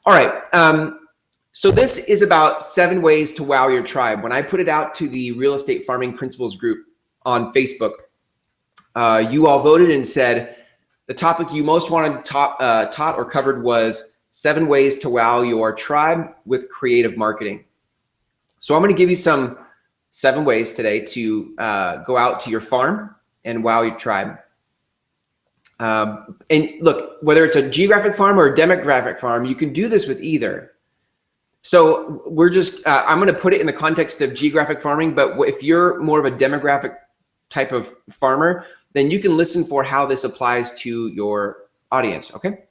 All right. So this is about 7 ways to wow your tribe. When I put it out to the Real Estate Farming Principles group on Facebook, you all voted and said the topic you most wanted taught or covered was 7 ways to wow your tribe with creative marketing. So I'm going to give you some 7 ways today to go out to your farm and wow your tribe. And look, whether it's a geographic farm or a demographic farm, you can do this with either. So we're just, I'm going to put it in the context of geographic farming, but if you're more of a demographic type of farmer, then you can listen for how this applies to your audience, okay?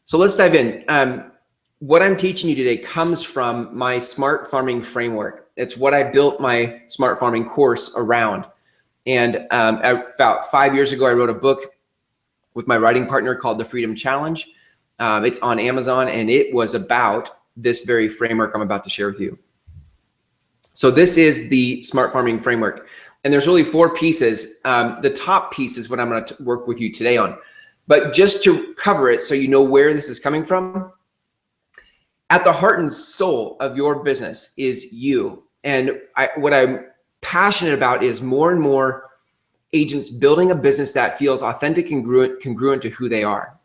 So let's dive in. What I'm teaching you today comes from my smart farming framework. It's what I built my smart farming course around. And about 5 years ago, I wrote a book with my writing partner called The Freedom Challenge. It's on Amazon, and it was about this very framework I'm about to share with you. So this is the smart farming framework. And there's really 4 pieces. The top piece is what I'm going to work with you today on. But just to cover it so you know where this is coming from, at the heart and soul of your business is you. And what I'm passionate about is more and more agents building a business that feels authentic and congruent to who they are.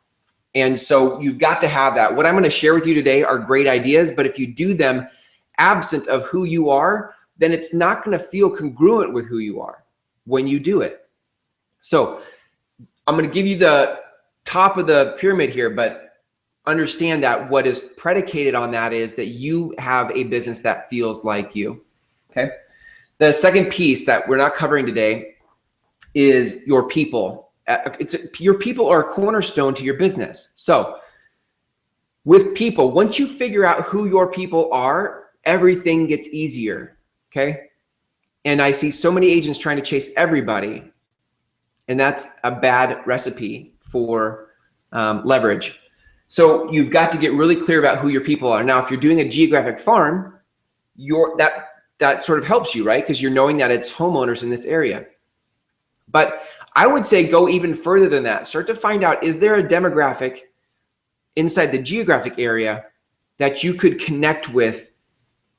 And so you've got to have that. What I'm going to share with you today are great ideas, but if you do them absent of who you are, then it's not going to feel congruent with who you are when you do it. So I'm going to give you the top of the pyramid here, but understand that what is predicated on that is that you have a business that feels like you, okay? The second piece that we're not covering today is your people. Your people are a cornerstone to your business. So with people, once you figure out who your people are, everything gets easier, okay? And I see so many agents trying to chase everybody, and that's a bad recipe for leverage. So you've got to get really clear about who your people are. Now, if you're doing a geographic farm, that sort of helps you, right? Because you're knowing that it's homeowners in this area. But I would say go even further than that. Start to find out, is there a demographic inside the geographic area that you could connect with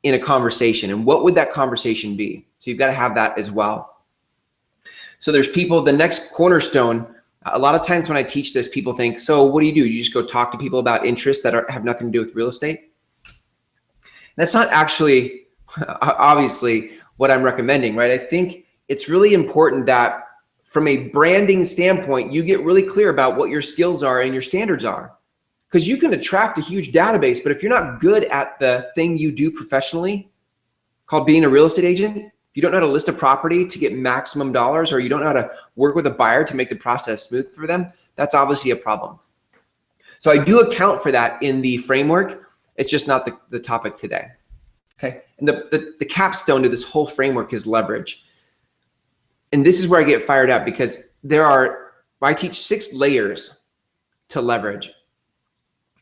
in a conversation? And what would that conversation be? So you've got to have that as well. So there's people, the next cornerstone, a lot of times when I teach this, people think, so what do? You just go talk to people about interests that have nothing to do with real estate? That's not actually, obviously, what I'm recommending, right? I think it's really important that from a branding standpoint, you get really clear about what your skills are and your standards are. Because you can attract a huge database, but if you're not good at the thing you do professionally, called being a real estate agent, if you don't know how to list a property to get maximum dollars, or you don't know how to work with a buyer to make the process smooth for them, that's obviously a problem. So I do account for that in the framework. It's just not the topic today. Okay. And the capstone to this whole framework is leverage. And this is where I get fired up, because I teach 6 layers to leverage.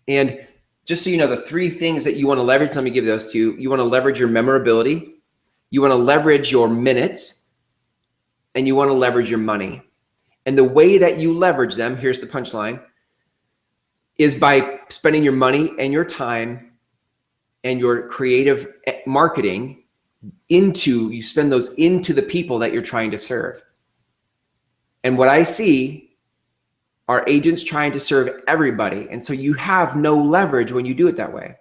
And just so you know, the 3 things that you want to leverage, let me give those to you. You want to leverage your memorability, you want to leverage your minutes, and you want to leverage your money. And the way that you leverage them, here's the punchline, is by spending your money and your time and your creative marketing you spend those into the people that you're trying to serve. And what I see are agents trying to serve everybody. And so you have no leverage when you do it that way.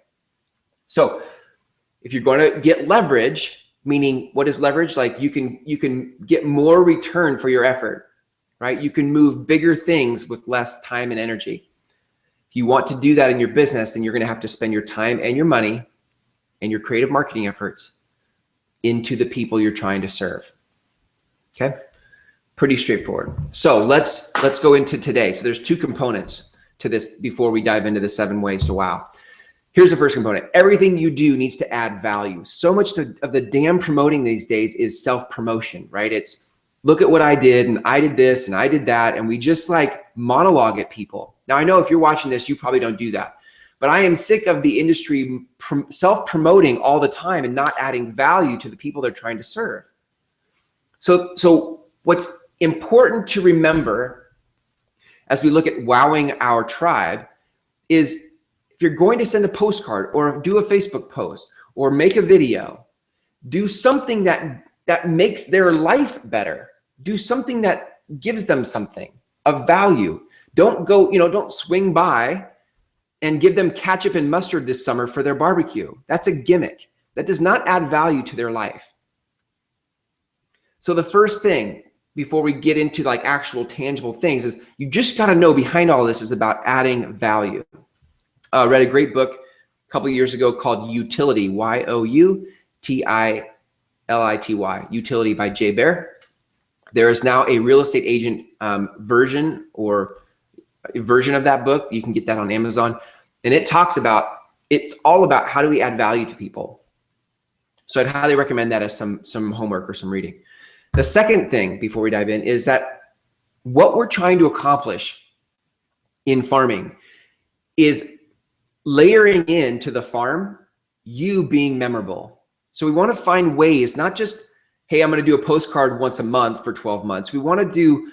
So if you're going to get leverage, meaning what is leverage? Like you can get more return for your effort, right? You can move bigger things with less time and energy. If you want to do that in your business, then you're going to have to spend your time and your money and your creative marketing efforts into the people you're trying to serve. Okay? Pretty straightforward. So let's go into today. So there's 2 components to this before we dive into the 7 ways to wow. Here's the first component. Everything you do needs to add value. So much of the damn promoting these days is self-promotion, right? It's look at what I did, and I did this, and I did that, and we just like monologue at people. Now I know if you're watching this, you probably don't do that. But I am sick of the industry self-promoting all the time and not adding value to the people they're trying to serve. So what's important to remember as we look at wowing our tribe is if you're going to send a postcard or do a Facebook post or make a video, do something that makes their life better. Do something that gives them something of value. Don't go, don't swing by and give them ketchup and mustard this summer for their barbecue. That's a gimmick. That does not add value to their life. So the first thing before we get into like actual tangible things is you just got to know behind all this is about adding value. I read a great book a couple of years ago called Utility, Y-O-U-T-I-L-I-T-Y, Utility by Jay Baer. There is now a real estate agent version of that book. You can get that on Amazon. And it talks about, it's all about how do we add value to people. So I'd highly recommend that as some homework or some reading. The second thing before we dive in is that what we're trying to accomplish in farming is layering into the farm, you being memorable. So we want to find ways, not just, hey, I'm going to do a postcard once a month for 12 months. We want to do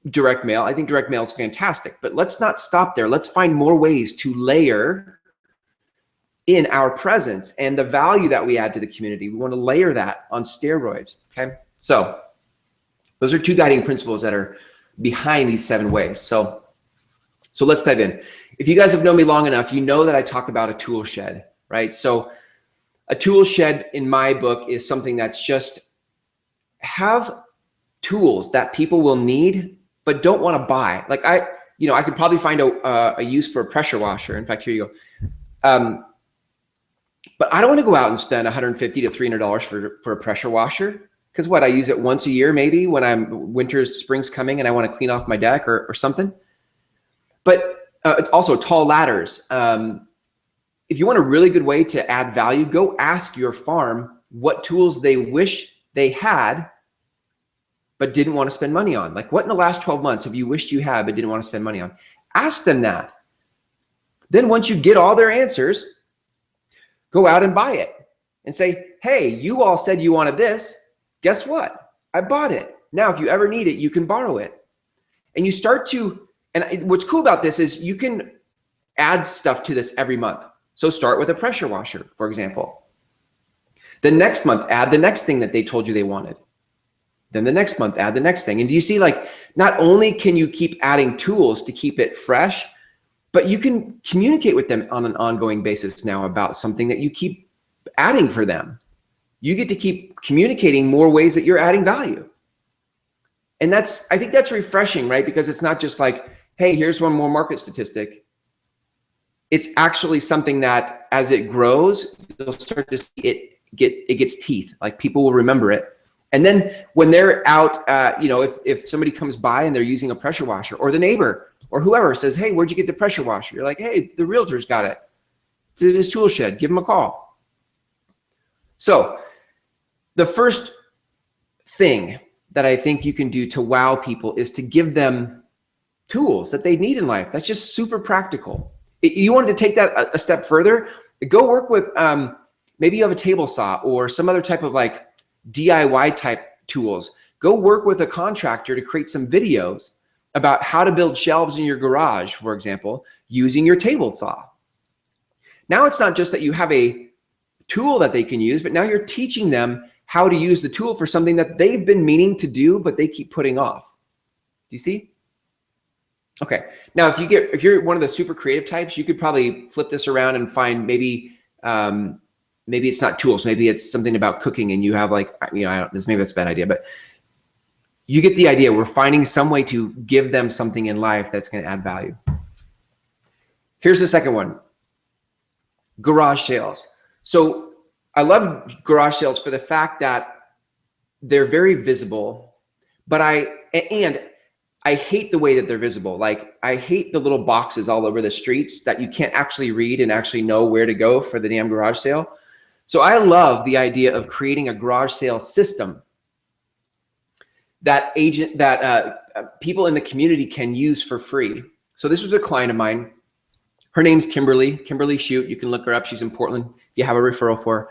direct mail. I think direct mail is fantastic, but let's not stop there. Let's find more ways to layer in our presence and the value that we add to the community. We want to layer that on steroids, okay? So those are two guiding principles that are behind these 7 ways. So let's dive in. If you guys have known me long enough, you know that I talk about a tool shed, right? So a tool shed in my book is something that's just have tools that people will need but don't want to buy. Like I could probably find a use for a pressure washer. In fact, here you go. But I don't want to go out and spend $150 to $300 for a pressure washer. Because what, I use it once a year maybe when spring's coming and I want to clean off my deck or something. But also tall ladders. If you want a really good way to add value, go ask your farm what tools they wish they had but didn't want to spend money on. Like, what in the last 12 months have you wished you had but didn't want to spend money on? Ask them that. Then once you get all their answers, go out and buy it and say, hey, you all said you wanted this. Guess what? I bought it. Now, if you ever need it, you can borrow it. And you start to, and what's cool about this is you can add stuff to this every month. So start with a pressure washer, for example. The next month, add the next thing that they told you they wanted. Then the next month, add the next thing. And do you see, like, not only can you keep adding tools to keep it fresh, but you can communicate with them on an ongoing basis now about something that you keep adding for them. You get to keep communicating more ways that you're adding value. And I think that's refreshing, right? Because it's not just like, hey, here's one more market statistic. It's actually something that as it grows, you'll start to see it gets teeth. Like, people will remember it. And then when they're out, if somebody comes by and they're using a pressure washer, or the neighbor or whoever says, hey, where'd you get the pressure washer? You're like, hey, the realtor's got it. It's in his tool shed. Give him a call. So the first thing that I think you can do to wow people is to give them tools that they need in life. That's just super practical. You wanted to take that a step further, go work with, maybe you have a table saw or some other type of like DIY type tools. Go work with a contractor to create some videos about how to build shelves in your garage, for example, using your table saw. Now it's not just that you have a tool that they can use, but now you're teaching them how to use the tool for something that they've been meaning to do, but they keep putting off. Do you see? Okay. Now, if you're one of the super creative types, you could probably flip this around and find maybe it's not tools. Maybe it's something about cooking, and you have like, maybe that's a bad idea, but you get the idea. We're finding some way to give them something in life that's going to add value. Here's the second one. Garage sales. So I love garage sales for the fact that they're very visible, but I hate the way that they're visible. Like, I hate the little boxes all over the streets that you can't actually read and actually know where to go for the damn garage sale. So I love the idea of creating a garage sale system that people in the community can use for free. So this was a client of mine. Her name's Kimberly Shute. You can look her up. She's in Portland. If you have a referral for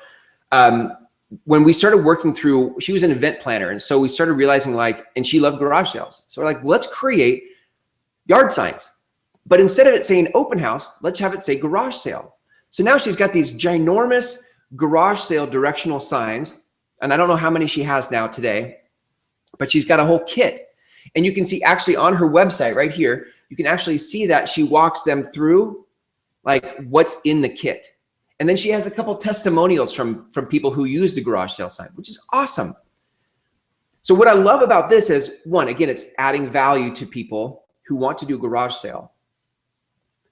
her. When we started working through, she was an event planner. And so we started realizing and she loved garage sales. So we're like, let's create yard signs, But instead of it saying open house, let's have it say garage sale. So now she's got these ginormous garage sale directional signs. And I don't know how many she has now today, but she's got a whole kit. And you can see actually on her website right here, you can actually see that she walks them through like what's in the kit. And then she has a couple testimonials from people who used the garage sale sign, which is awesome. So what I love about this is, one, again, it's adding value to people who want to do a garage sale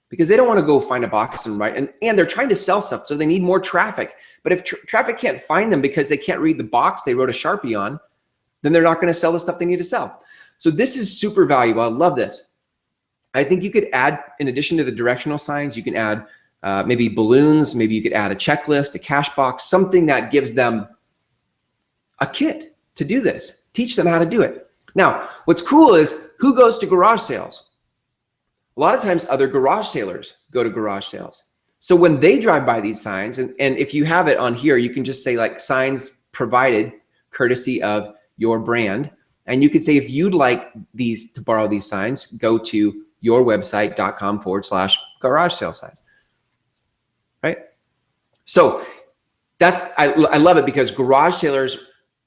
because they don't want to go find a box and write, and they're trying to sell stuff, so they need more traffic. But if traffic can't find them because they can't read the box they wrote a Sharpie on, then they're not going to sell the stuff they need to sell. So this is super valuable. I love this. I think you could add, in addition to the directional signs, you can add maybe balloons, maybe you could add a checklist, a cash box, something that gives them a kit to do this, teach them how to do it. Now, what's cool is who goes to garage sales? A lot of times other garage sailors go to garage sales. So when they drive by these signs, and if you have it on here, you can just say like signs provided courtesy of your brand. And you could say, if you'd like these to borrow these signs, go to yourwebsite.com/garage sale signs, right? So I love it because garage sailors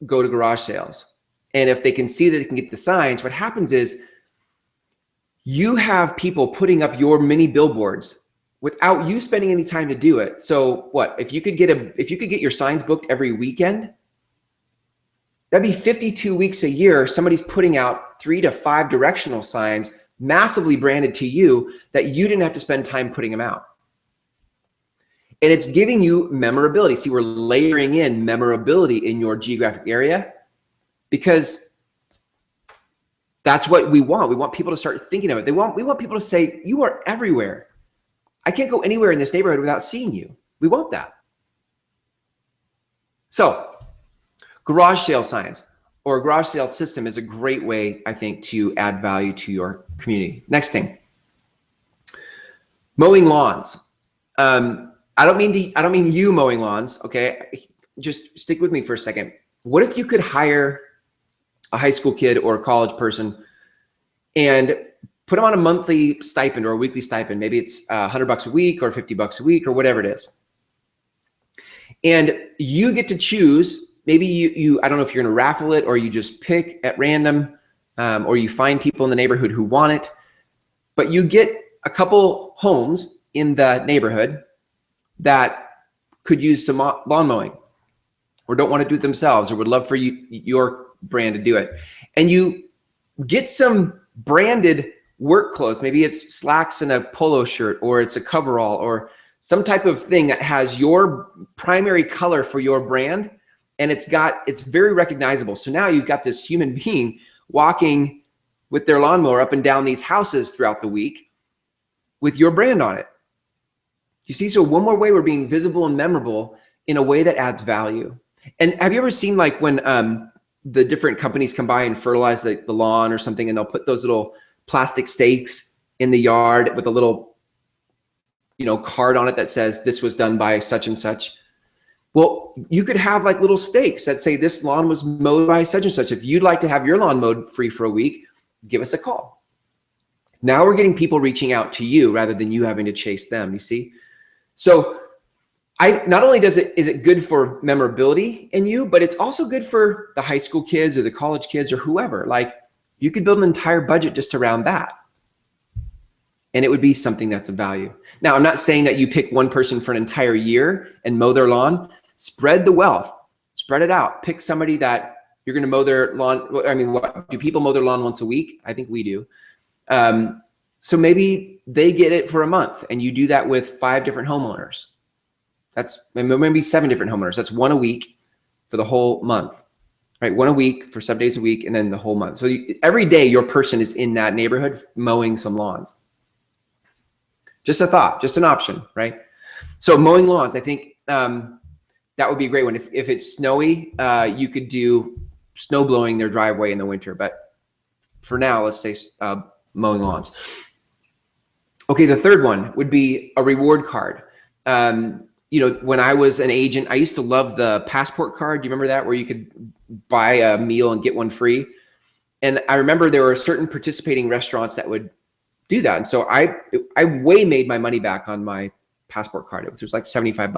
go to garage sales. And if they can see that they can get the signs, what happens is you have people putting up your mini billboards without you spending any time to do it. So what, if you could get your signs booked every weekend, that'd be 52 weeks a year. Somebody's putting out 3 to 5 directional signs massively branded to you that you didn't have to spend time putting them out. And it's giving you memorability. See, we're layering in memorability in your geographic area because that's what we want. We want people to start thinking of it. We want people to say, you are everywhere. I can't go anywhere in this neighborhood without seeing you. We want that. So garage sale signs or a garage sale system is a great way, I think, to add value to your community. Next thing, mowing lawns. I don't mean you mowing lawns, okay? Just stick with me for a second. What if you could hire a high school kid or a college person and put them on a monthly stipend or a weekly stipend? Maybe it's $100 a week or $50 a week or whatever it is. And you get to choose, maybe you I don't know if you're gonna raffle it or you just pick at random or you find people in the neighborhood who want it, but you get a couple homes in the neighborhood that could use some lawn mowing or don't want to do it themselves or would love for your brand to do it. And you get some branded work clothes. Maybe it's slacks and a polo shirt, or it's a coverall or some type of thing that has your primary color for your brand. And it's very recognizable. So now you've got this human being walking with their lawnmower up and down these houses throughout the week with your brand on it. You see, so one more way we're being visible and memorable in a way that adds value. And have you ever seen like when the different companies come by and fertilize the lawn or something, and they'll put those little plastic stakes in the yard with a little, card on it that says this was done by such and such. Well, you could have like little stakes that say this lawn was mowed by such and such. If you'd like to have your lawn mowed free for a week, give us a call. Now we're getting people reaching out to you rather than you having to chase them, you see? So not only is it good for memorability in you, but it's also good for the high school kids or the college kids or whoever. Like you could build an entire budget just around that. And it would be something that's of value. Now, I'm not saying that you pick one person for an entire year and mow their lawn. Spread the wealth, spread it out. Pick somebody that you're going to mow their lawn. I mean, do people mow their lawn once a week? I think we do. So maybe they get it for a month and you do that with 5 different homeowners. That's maybe 7 different homeowners. That's 1 a week for the whole month, right? 1 a week for 7 days a week and then the whole month. So every day your person is in that neighborhood mowing some lawns. Just a thought, just an option, right? So mowing lawns, I think that would be a great one. If it's snowy, you could do snow blowing their driveway in the winter. But for now, let's say mowing lawns. Okay, the third one would be a reward card. When I was an agent, I used to love the passport card. Do you remember that, where you could buy a meal and get one free? And I remember there were certain participating restaurants that would do that. And so I way made my money back on my Passport card, which was like $75.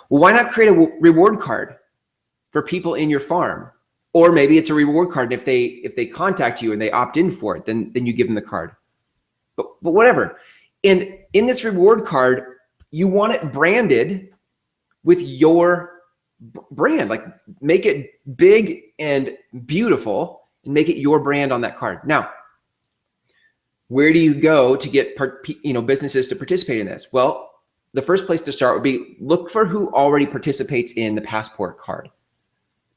Well, why not create a reward card for people in your farm? Or maybe it's a reward card. And if they contact you and they opt in for it, then you give them the card. But whatever. And in this reward card, you want it branded with your brand. Like, make it big and beautiful and make it your brand on that card. Now, where do you go to get businesses to participate in this? Well, the first place to start would be look for who already participates in the Passport card,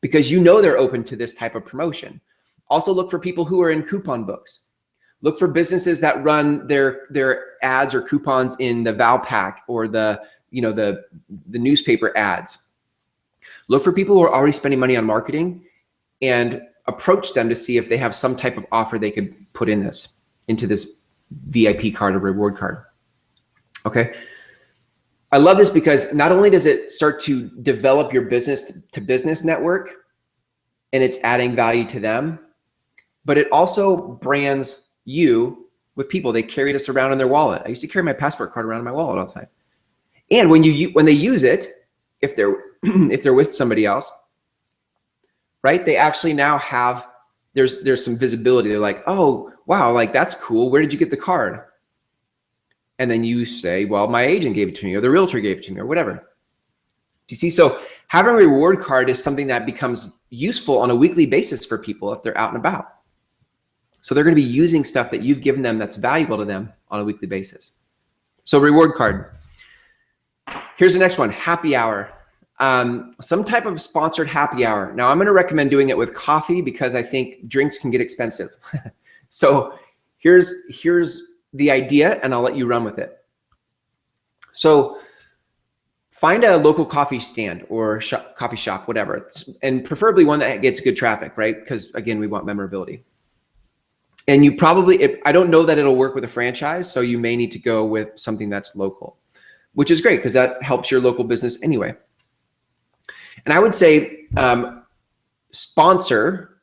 because you know they're open to this type of promotion. Also look for people who are in coupon books. Look for businesses that run their ads or coupons in the Valpak or the newspaper ads. Look for people who are already spending money on marketing and approach them to see if they have some type of offer they could put into this VIP card or reward card. Okay. I love this because not only does it start to develop your business to business network and it's adding value to them, but it also brands you with people. They carry this around in their wallet. I used to carry my Passport card around in my wallet all the time. And when they use it, if they're with somebody else, right? They actually now have, there's some visibility. They're like, oh, wow, like that's cool. Where did you get the card? And then you say, well, my agent gave it to me, or the realtor gave it to me, or whatever. Do you see? So having a reward card is something that becomes useful on a weekly basis for people if they're out and about. So they're going to be using stuff that you've given them that's valuable to them on a weekly basis. So reward card. Here's the next one, happy hour. Some type of sponsored happy hour. Now I'm going to recommend doing it with coffee because I think drinks can get expensive. So here's the idea, and I'll let you run with it. So find a local coffee stand or coffee shop, whatever, and preferably one that gets good traffic, right? Because again, we want memorability. And you probably, I don't know that it'll work with a franchise, so you may need to go with something that's local, which is great because that helps your local business anyway. And I would say sponsor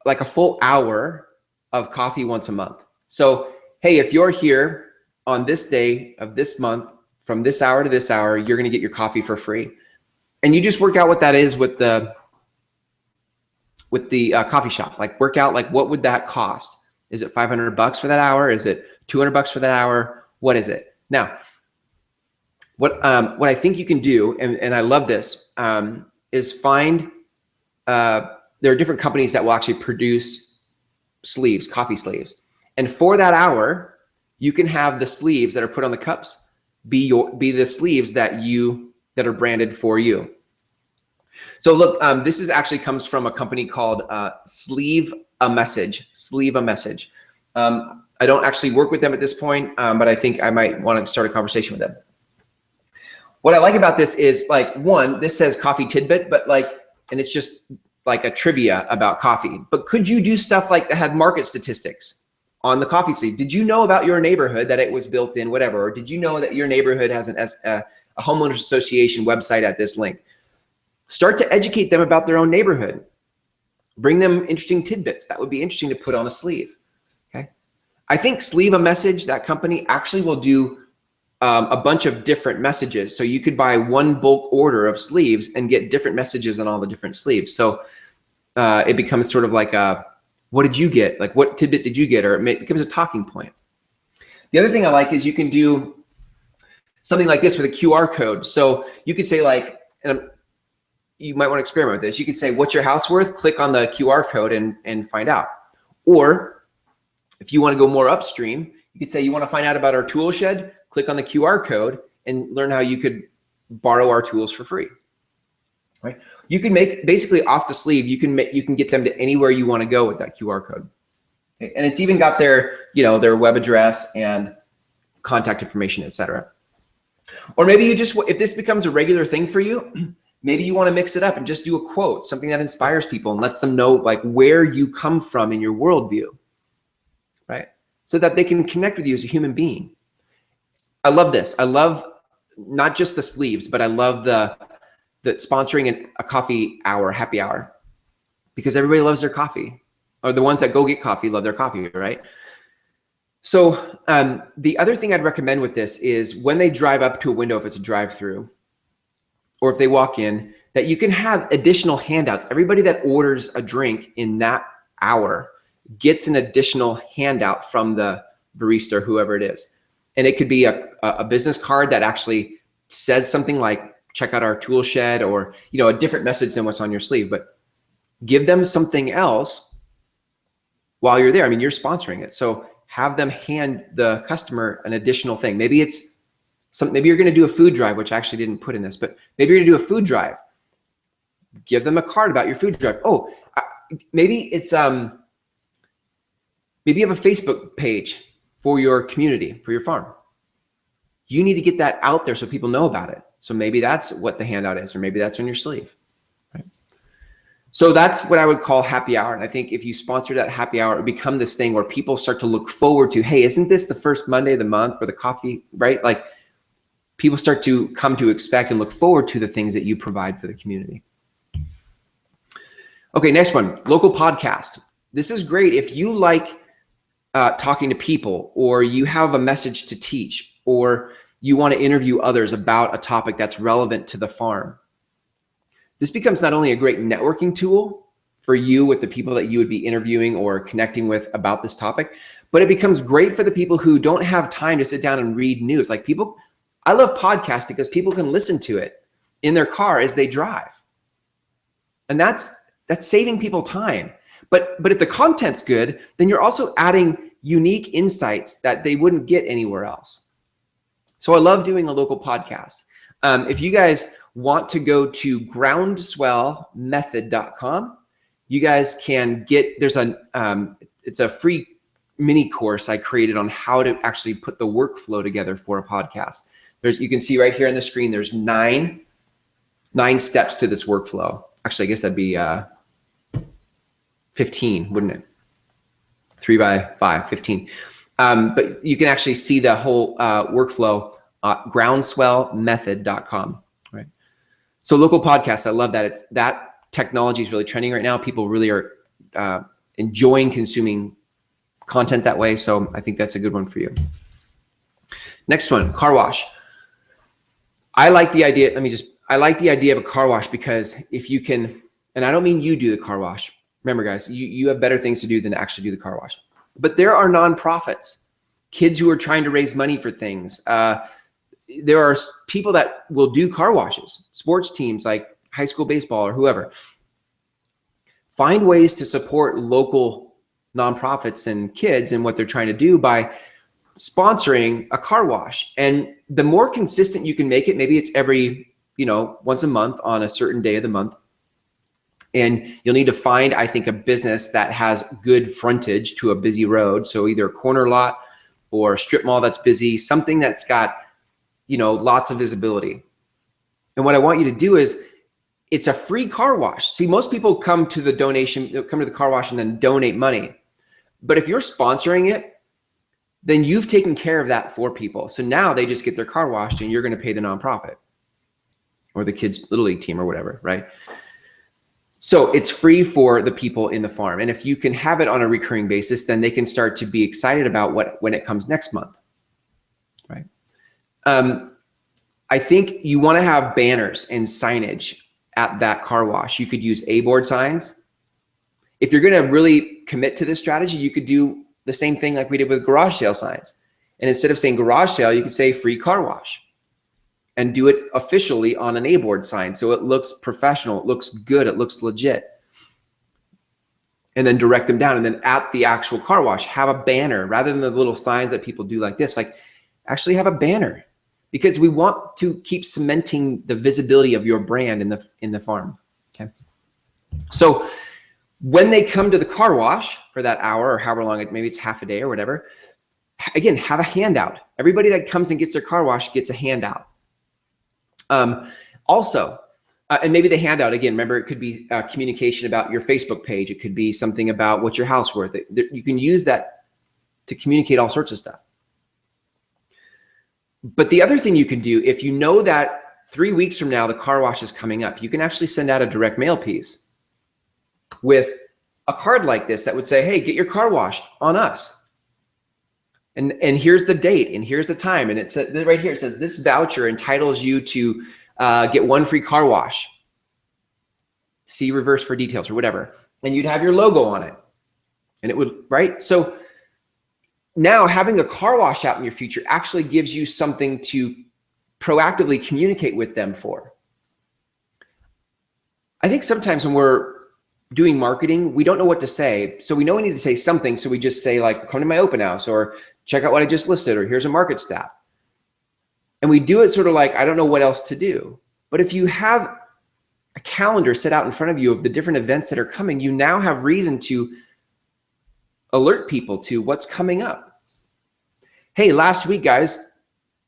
like a full hour of coffee once a month. So, hey, if you're here on this day of this month, from this hour to this hour, you're going to get your coffee for free. And you just work out what that is with the coffee shop. Like, work out like, what would that cost? Is it $500 for that hour? Is it $200 for that hour? What is it? Now, what I think you can do, and I love this, is find, there are different companies that will actually produce sleeves, coffee sleeves. And for that hour, you can have the sleeves that are put on the cups be the sleeves that are branded for you. So look, this is actually comes from a company called Sleeve a Message. Sleeve a Message. I don't actually work with them at this point, but I think I might want to start a conversation with them. What I like about this is, like, one, this says coffee tidbit, but and it's just like a trivia about coffee. But could you do stuff like that had market statistics on the coffee sleeve? Did you know about your neighborhood that it was built in, whatever? Or did you know that your neighborhood has a homeowners association website at this link? Start to educate them about their own neighborhood. Bring them interesting tidbits that would be interesting to put on a sleeve. Okay. I think Sleeve a Message, that company, actually will do a bunch of different messages. So you could buy one bulk order of sleeves and get different messages on all the different sleeves. So it becomes sort of like what did you get? Like, what tidbit did you get? Or it becomes a talking point. The other thing I like is you can do something like this with a QR code. So you could say, like, and you might want to experiment with this. You could say, what's your house worth? Click on the QR code and find out. Or if you want to go more upstream, you could say you want to find out about our tool shed, click on the QR code and learn how you could borrow our tools for free. Right? You can make, basically off the sleeve, you can get them to anywhere you want to go with that QR code. Okay? And it's even got their, their web address and contact information, etc. Or maybe you just, if this becomes a regular thing for you, maybe you want to mix it up and just do a quote, something that inspires people and lets them know, like, where you come from in your worldview, right? So that they can connect with you as a human being. I love this. I love not just the sleeves, but I love the sponsoring a coffee hour, happy hour, because everybody loves their coffee. or the ones that go get coffee love their coffee, right? So the other thing I'd recommend with this is when they drive up to a window, if it's a drive-through, or if they walk in, that you can have additional handouts. Everybody that orders a drink in that hour gets an additional handout from the barista or whoever it is. And it could be a business card that actually says something like, check out our tool shed, or, you know, a different message than what's on your sleeve, but give them something else while you're there. I mean, you're sponsoring it. So have them hand the customer an additional thing. Maybe it's maybe you're going to do a food drive, which I actually didn't put in this, but maybe you're going to do a food drive. Give them a card about your food drive. Oh, maybe it's maybe you have a Facebook page for your community, for your farm. You need to get that out there so people know about it. So maybe that's what the handout is, or maybe that's on your sleeve. Right? So that's what I would call happy hour. And I think if you sponsor that happy hour, it would become this thing where people start to look forward to, hey, isn't this the first Monday of the month for the coffee, right? Like people start to come to expect and look forward to the things that you provide for the community. Okay, next one, local podcast. This is great if you like talking to people, or you have a message to teach, or you want to interview others about a topic that's relevant to the farm. This becomes not only a great networking tool for you with the people that you would be interviewing or connecting with about this topic, but it becomes great for the people who don't have time to sit down and read news. Like people, I love podcasts because people can listen to it in their car as they drive. And that's saving people time. But if the content's good, then you're also adding unique insights that they wouldn't get anywhere else. So I love doing a local podcast. If you guys want to go to groundswellmethod.com, you guys can get, it's a free mini course I created on how to actually put the workflow together for a podcast. You can see right here on the screen, there's nine steps to this workflow. Actually, I guess that'd be 15, wouldn't it? 3 by 5, 15. But you can actually see the whole workflow at groundswellmethod.com, right? So local podcasts, I love that. That technology is really trending right now. People really are enjoying consuming content that way. So I think that's a good one for you. Next one, car wash. I like the idea. I like the idea of a car wash because if you can, and I don't mean you do the car wash. Remember, guys, you have better things to do than to actually do the car wash. But there are nonprofits, kids who are trying to raise money for things. There are people that will do car washes, sports teams like high school baseball or whoever. Find ways to support local nonprofits and kids and what they're trying to do by sponsoring a car wash. And the more consistent you can make it, maybe it's every, once a month on a certain day of the month. And you'll need to find, I think, a business that has good frontage to a busy road. So either a corner lot or a strip mall that's busy, something that's got, lots of visibility. And what I want you to do is, it's a free car wash. See, most people come to the car wash and then donate money. But if you're sponsoring it, then you've taken care of that for people. So now they just get their car washed and you're going to pay the nonprofit or the kids' little league team or whatever, right? So it's free for the people in the farm. And if you can have it on a recurring basis, then they can start to be excited about when it comes next month, right? I think you want to have banners and signage at that car wash. You could use A-board signs. If you're going to really commit to this strategy, you could do the same thing like we did with garage sale signs. And instead of saying garage sale, you could say free car wash and do it officially on an A-board sign. So it looks professional, it looks good, it looks legit. And then direct them down. And then at the actual car wash, have a banner rather than the little signs that people do like this. Like actually have a banner, because we want to keep cementing the visibility of your brand in the farm. Okay. So when they come to the car wash for that hour or however long, maybe it's half a day or whatever, again, have a handout. Everybody that comes and gets their car wash gets a handout. Also, and maybe the handout, again, remember, it could be communication about your Facebook page. It could be something about what's your house worth. You can use that to communicate all sorts of stuff. But the other thing you can do, if you know that 3 weeks from now, the car wash is coming up, you can actually send out a direct mail piece with a card like this that would say, hey, get your car washed on us. And here's the date and here's the time. And it says right here, it says this voucher entitles you to get 1 free car wash. See reverse for details or whatever. And you'd have your logo on it. And it would, right? So now having a car wash out in your future actually gives you something to proactively communicate with them for. I think sometimes when we're doing marketing, we don't know what to say. So we know we need to say something. So we just say like, come to my open house, or check out what I just listed, or here's a market stat. And we do it sort of like, I don't know what else to do. But if you have a calendar set out in front of you of the different events that are coming, you now have reason to alert people to what's coming up. Hey, last week, guys,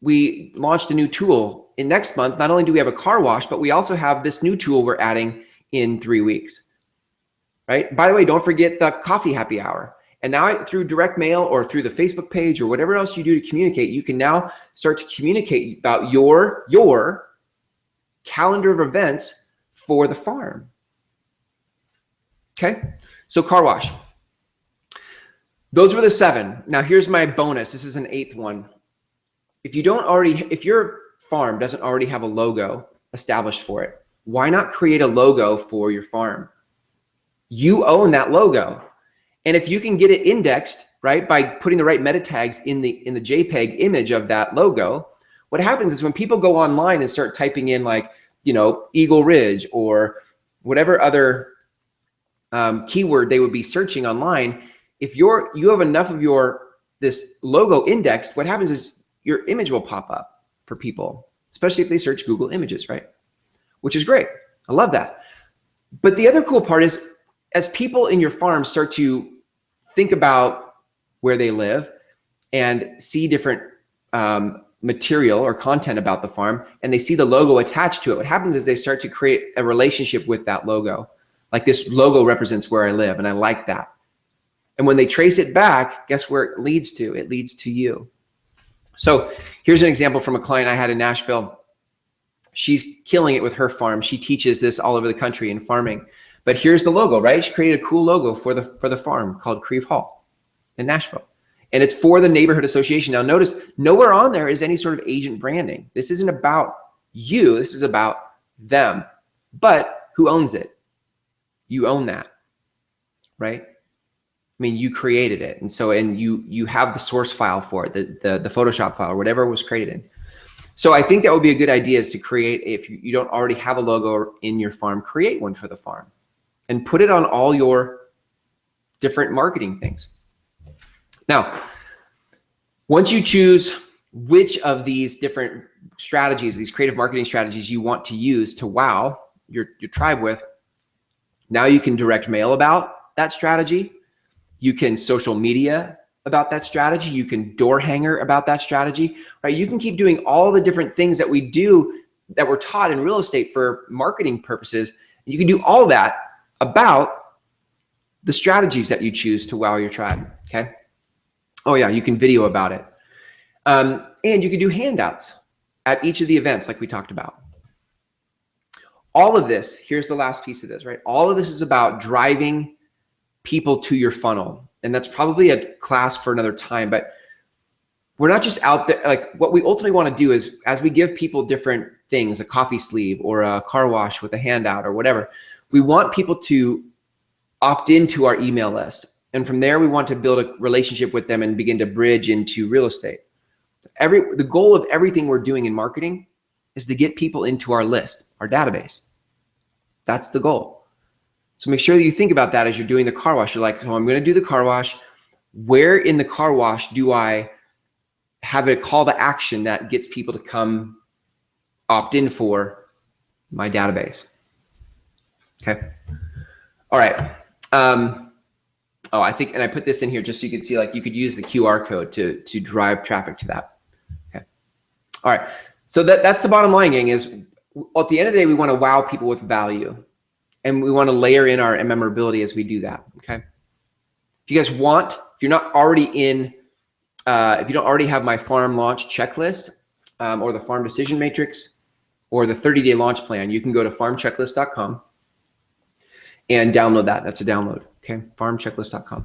we launched a new tool. In next month, not only do we have a car wash, but we also have this new tool we're adding in 3 weeks. Right? By the way, don't forget the coffee happy hour. And now through direct mail or through the Facebook page or whatever else you do to communicate, you can now start to communicate about your calendar of events for the farm. Okay? So car wash. Those were the 7. Now here's my bonus. This is an 8th one. If your farm doesn't already have a logo established for it, why not create a logo for your farm? You own that logo. And if you can get it indexed, right, by putting the right meta tags in the JPEG image of that logo, what happens is when people go online and start typing in like, Eagle Ridge or whatever other keyword they would be searching online, if you have enough of this logo indexed, what happens is your image will pop up for people, especially if they search Google Images, right? Which is great. I love that. But the other cool part is, as people in your farm start to think about where they live and see different material or content about the farm, and they see the logo attached to it, what happens is they start to create a relationship with that logo. Like, this logo represents where I live, and I like that. And when they trace it back, guess where it leads to? It leads to you. So here's an example from a client I had in Nashville. She's killing it with her farm. She teaches this all over the country in farming. But here's the logo, right? She created a cool logo for the farm called Creve Hall in Nashville. And it's for the neighborhood association. Now notice, nowhere on there is any sort of agent branding. This isn't about you. This is about them. But who owns it? You own that, right? I mean, you created it. And so, and you have the source file for it, the Photoshop file, or whatever it was created in. So I think that would be a good idea, is to create, if you don't already have a logo in your farm, create one for the farm and put it on all your different marketing things. Now, once you choose which of these different strategies, these creative marketing strategies you want to use to wow your tribe with, now you can direct mail about that strategy. You can social media about that strategy. You can door hanger about that strategy, right? You can keep doing all the different things that we do, that we're taught in real estate for marketing purposes. You can do all that about the strategies that you choose to wow your tribe, okay? Oh yeah, you can video about it. And you can do handouts at each of the events like we talked about. All of this, here's the last piece of this, right? All of this is about driving people to your funnel. And that's probably a class for another time, but we're not just out there. Like, what we ultimately want to do is, as we give people different things, a coffee sleeve or a car wash with a handout or whatever, we want people to opt into our email list. And from there, we want to build a relationship with them and begin to bridge into real estate. The goal of everything we're doing in marketing is to get people into our list, our database. That's the goal. So make sure that you think about that as you're doing the car wash. You're like, so I'm going to do the car wash. Where in the car wash do I have a call to action that gets people to come opt in for my database? Okay. All right. Oh, I think, and I put this in here just so you can see, like, you could use the QR code to drive traffic to that. Okay. All right. So that's the bottom line, gang, is at the end of the day, we want to wow people with value, and we want to layer in our memorability as we do that. Okay. If you guys want, if you're not already in, if you don't already have my farm launch checklist, or the farm decision matrix, or the 30-day launch plan, you can go to farmchecklist.com and download that. That's a download. Okay, farmchecklist.com.